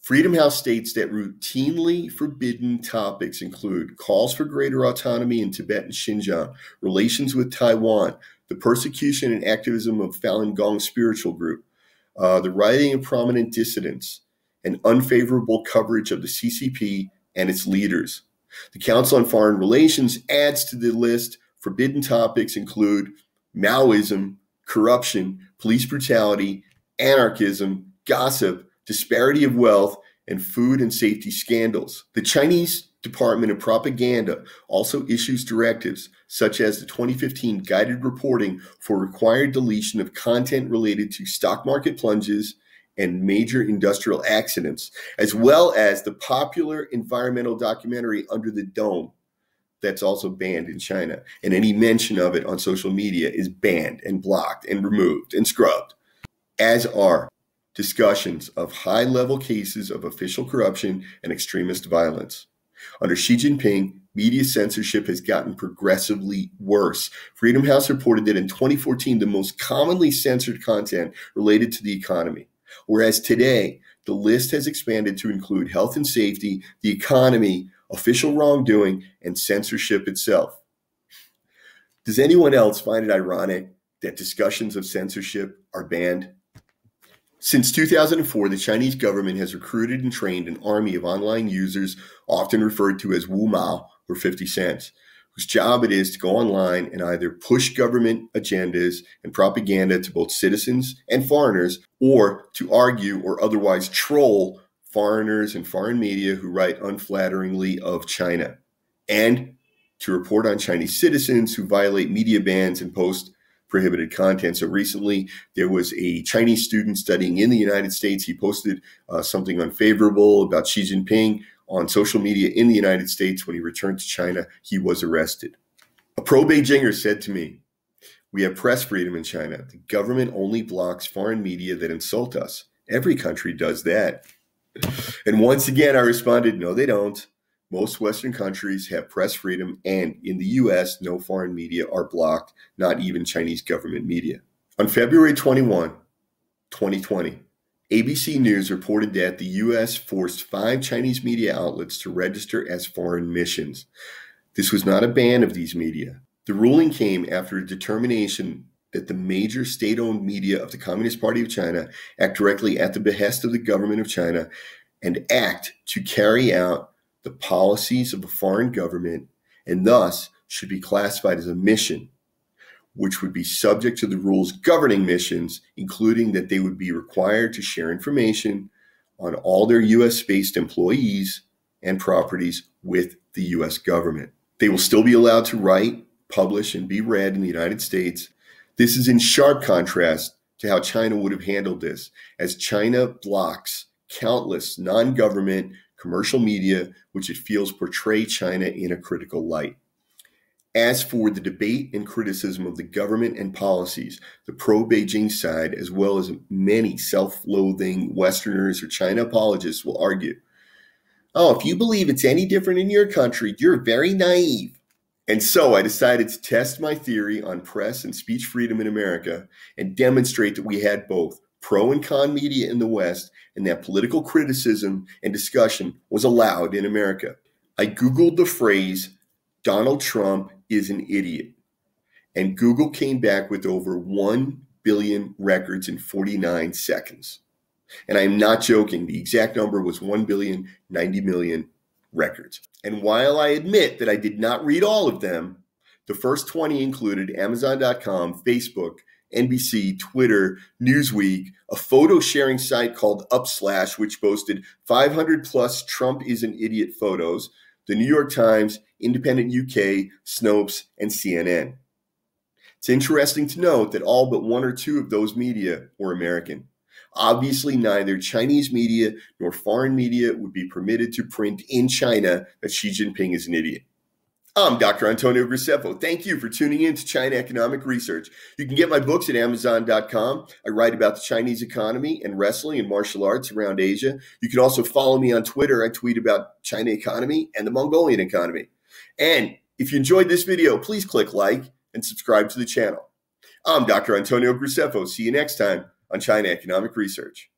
Freedom House states that routinely forbidden topics include calls for greater autonomy in Tibet and Xinjiang, relations with Taiwan, the persecution and activism of Falun Gong spiritual group, the writing of prominent dissidents, and unfavorable coverage of the CCP and its leaders. The Council on Foreign Relations adds to the list forbidden topics include Maoism, corruption, police brutality, anarchism, gossip, disparity of wealth, and food and safety scandals. The Chinese Department of Propaganda also issues directives such as the 2015 guided reporting for required deletion of content related to stock market plunges and major industrial accidents, as well as the popular environmental documentary Under the Dome that's also banned in China. And any mention of it on social media is banned and blocked and removed and scrubbed, as are discussions of high-level cases of official corruption and extremist violence. Under Xi Jinping, media censorship has gotten progressively worse. Freedom House reported that in 2014, the most commonly censored content related to the economy, whereas today, the list has expanded to include health and safety, the economy, official wrongdoing, and censorship itself. Does anyone else find it ironic that discussions of censorship are banned? Since 2004, the Chinese government has recruited and trained an army of online users, often referred to as Wu Mao, or 50 cents, whose job it is to go online and either push government agendas and propaganda to both citizens and foreigners, or to argue or otherwise troll foreigners and foreign media who write unflatteringly of China, and to report on Chinese citizens who violate media bans and post prohibited content. So recently, there was a Chinese student studying in the United States. He posted something unfavorable about Xi Jinping on social media in the United States. When he returned to China, he was arrested. A pro-Beijinger said to me, "We have press freedom in China. The government only blocks foreign media that insult us. Every country does that." And once again, I responded, "No, they don't. Most Western countries have press freedom, and in the US, no foreign media are blocked, not even Chinese government media." On February 21, 2020, ABC News reported that the US forced 5 Chinese media outlets to register as foreign missions. This was not a ban of these media. The ruling came after a determination that the major state-owned media of the Communist Party of China act directly at the behest of the government of China and act to carry out the policies of a foreign government, and thus should be classified as a mission, which would be subject to the rules governing missions, including that they would be required to share information on all their US-based employees and properties with the US government. They will still be allowed to write, publish, and be read in the United States. This is in sharp contrast to how China would have handled this, as China blocks countless non-government commercial media which it feels portray China in a critical light. As for the debate and criticism of the government and policies, the pro-Beijing side, as well as many self-loathing Westerners or China apologists, will argue, "Oh, if you believe it's any different in your country, you're very naive." And so I decided to test my theory on press and speech freedom in America and demonstrate that we had both pro and con media in the West, and that political criticism and discussion was allowed in America. I Googled the phrase, "Donald Trump is an idiot," and Google came back with over 1 billion records in 49 seconds. And I am not joking. The exact number was 1,090,000,000 records. And while I admit that I did not read all of them, the first 20 included Amazon.com, Facebook, NBC, Twitter, Newsweek, a photo sharing site called Upslash, which boasted 500 plus Trump is an idiot photos, the New York Times, Independent UK, Snopes, and CNN. It's interesting to note that all but 1 or 2 of those media were American. Obviously, neither Chinese media nor foreign media would be permitted to print in China that Xi Jinping is an idiot. I'm Dr. Antonio Graceffo. Thank you for tuning in to China Economic Research. You can get my books at Amazon.com. I write about the Chinese economy and wrestling and martial arts around Asia. You can also follow me on Twitter. I tweet about China economy and the Mongolian economy. And if you enjoyed this video, please click like and subscribe to the channel. I'm Dr. Antonio Graceffo. See you next time on China Economic Research.